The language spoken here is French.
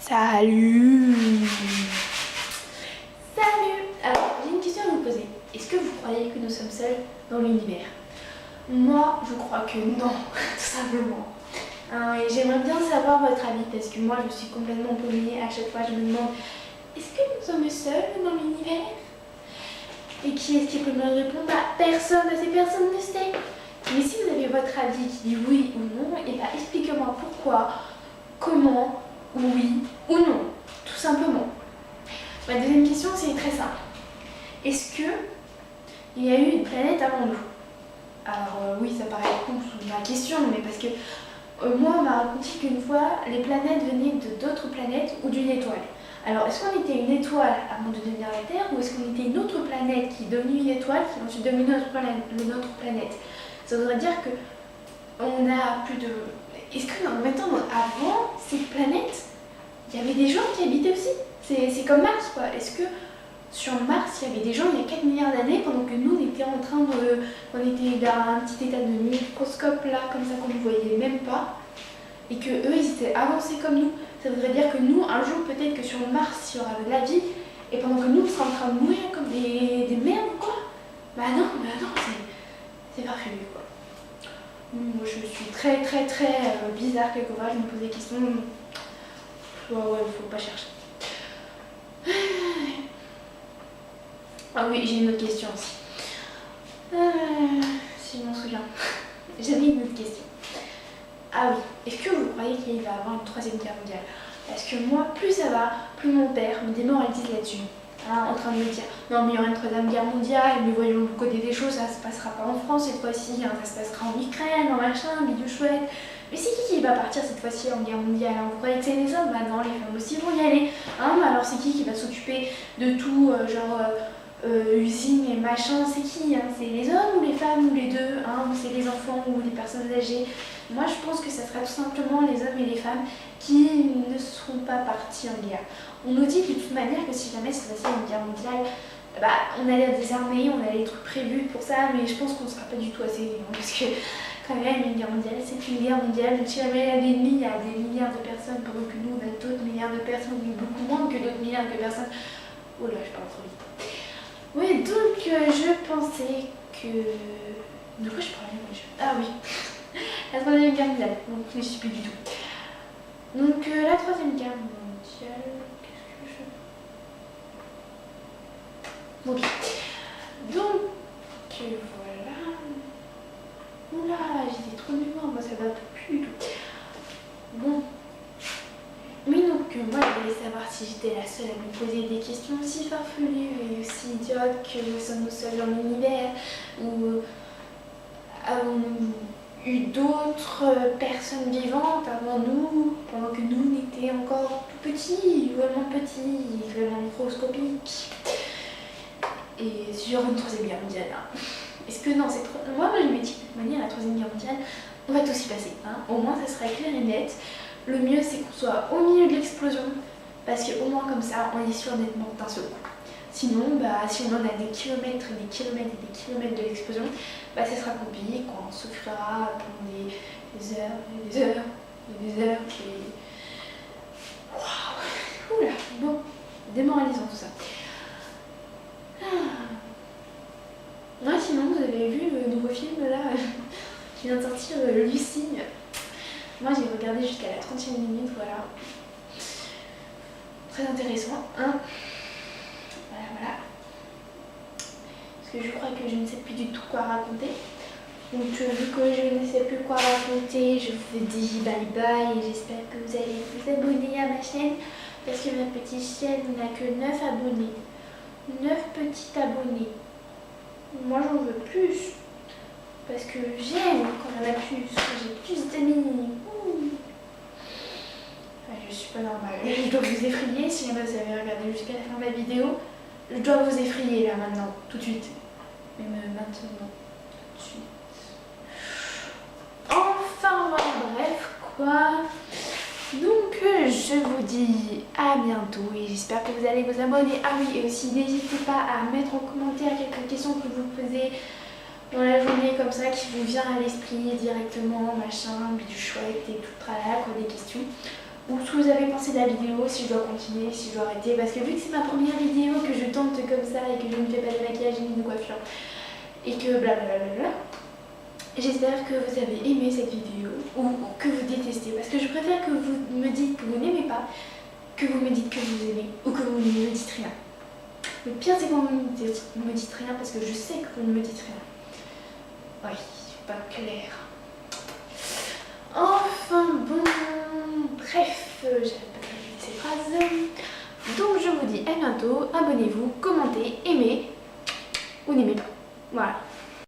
Salut! Salut! Alors, j'ai une question à vous poser. Est-ce que vous croyez que nous sommes seuls dans l'univers? Moi, je crois que non, tout simplement. Et j'aimerais bien savoir votre avis parce que moi, je suis complètement paumée. À chaque fois, je me demande, est-ce que nous sommes seuls dans l'univers? Et qui est-ce qui peut me répondre? Personne de ces personnes ne sait. Mais si vous avez votre avis qui dit oui ou non, et bien expliquez-moi pourquoi, comment, oui ou non, tout simplement. Ma deuxième question, c'est très simple. Est-ce que il y a eu une planète avant nous? Alors oui, ça paraît con sous ma question, mais parce que moi, on m'a raconté qu'une fois, les planètes venaient d'autres planètes ou d'une étoile. Alors, est-ce qu'on était une étoile avant de devenir la Terre, ou est-ce qu'on était une autre planète qui est devenue une étoile, qui a ensuite devenu notre planète? Ça voudrait dire que on a plus de... Est-ce que maintenant, avant cette planète, il y avait des gens qui habitaient aussi? C'est comme Mars, quoi. Est-ce que sur Mars, il y avait des gens il y a 4 milliards d'années, pendant que nous, on était en train de... On était dans un petit état de microscope, là, comme ça, qu'on ne voyait même pas, et que eux, ils étaient avancés comme nous. Ça voudrait dire que nous, un jour, peut-être que sur Mars, il y aura de la vie, et pendant que nous, on sera en train de mourir comme des merdes, quoi. Bah non, c'est farfelu, quoi. Moi, je suis très bizarre quelquefois, je me pose des questions. Ouais, faut pas chercher. Ah oui, j'ai une autre question aussi. Si je m'en souviens. J'avais une autre question. Ah oui, est-ce que vous croyez qu'il va y avoir une troisième guerre mondiale? Parce que moi, plus ça va, plus mon père me démoralise là-dessus. En train de me dire, non mais il y aura une troisième guerre mondiale, mais voyons du côté des choses, ça se passera pas en France cette fois-ci, ça se passera en Ukraine, en machin, bidou chouette. Mais c'est qui va partir cette fois-ci en guerre mondiale? Vous croyez que c'est les hommes? Bah non, les femmes aussi vont y aller. Mais alors c'est qui va s'occuper de tout, usine et machin? C'est qui? C'est les hommes ou les femmes ou les deux? Ou c'est les enfants ou les personnes âgées? Moi je pense que ça sera tout simplement les hommes et les femmes qui ne seront pas partis en guerre. On nous dit de toute manière que si jamais c'est passé une guerre mondiale, on a l'air des armées, on a les trucs prévus pour ça, mais je pense qu'on ne sera pas du tout assez vivants parce que quand même une guerre mondiale, c'est une guerre mondiale. Donc si jamais il y a l'ennemi, il y a des milliards de personnes, pendant que nous on a d'autres milliards de personnes, mais beaucoup moins que d'autres milliards de personnes. Oh là, je parle trop vite. Oui, donc je pensais que... De quoi je parlais moi? Ah oui, la troisième guerre mondiale, donc je ne suis plus du tout. Donc la troisième guerre mondiale... Ok. Donc voilà. Oula, j'étais trop nulle, moi ça va plus du tout. Bon. Mais donc moi je voulais savoir si j'étais la seule à me poser des questions aussi farfelues et aussi idiotes que nous sommes seuls dans l'univers, ou avons-nous eu d'autres personnes vivantes avant nous, pendant que nous on était encore tout petits, vraiment microscopiques. Et sur une troisième guerre mondiale, est-ce que non, moi je me dis que de toute manière, la troisième guerre mondiale, on va tous y passer. Au moins, ça sera clair et net. Le mieux, c'est qu'on soit au milieu de l'explosion, parce qu'au moins comme ça, on est sûr d'être mort d'un seul coup. Sinon, si on en a des kilomètres et des kilomètres et des kilomètres de l'explosion, ça sera compliqué, quoi. On souffrira pendant des heures, et des heures, et des heures, et... Waouh. Oula, bon, démoralisant tout ça. Sinon, vous avez vu le nouveau film là qui vient de sortir, Lucie. Moi j'ai regardé jusqu'à la 30e minute, voilà. Très intéressant, Voilà. Parce que je crois que je ne sais plus du tout quoi raconter. Donc vu que je ne sais plus quoi raconter, je vous dis bye bye et j'espère que vous allez vous abonner à ma chaîne. Parce que ma petite chaîne n'a que 9 abonnés. 9 petits abonnés. Moi j'en veux plus. Parce que j'aime quand il y en a plus. J'ai plus d'amis. Je suis pas normale. Je dois vous effrayer. Si jamais vous avez regardé jusqu'à la fin de la vidéo, je dois vous effrayer là maintenant. Tout de suite. Même maintenant. Tout de suite. Enfin bref quoi. Donc je vous dis à bientôt et j'espère que vous allez vous abonner. Ah oui, et aussi n'hésitez pas à mettre en commentaire quelques questions que vous posez dans la journée comme ça, qui vous vient à l'esprit directement, machin, bidou chouette et tout tralala, quoi, des questions. ou ce que vous avez pensé de la vidéo, si je dois continuer, si je dois arrêter, parce que vu que c'est ma première vidéo, que je tente comme ça et que je ne fais pas de maquillage ni de coiffure et que blablabla, j'espère que vous avez aimé cette vidéo ou que vous détestez, parce que je préfère que vous me dites que vous n'aimez pas, que vous me dites que vous aimez ou que vous ne me dites rien. Le pire c'est que vous ne me dites rien parce que je sais que vous ne me dites rien. Oui, je suis pas claire. Enfin bon, bref, j'arrête pas de répéter ces phrases. Donc je vous dis à bientôt, abonnez-vous, commentez, aimez ou n'aimez pas. Voilà.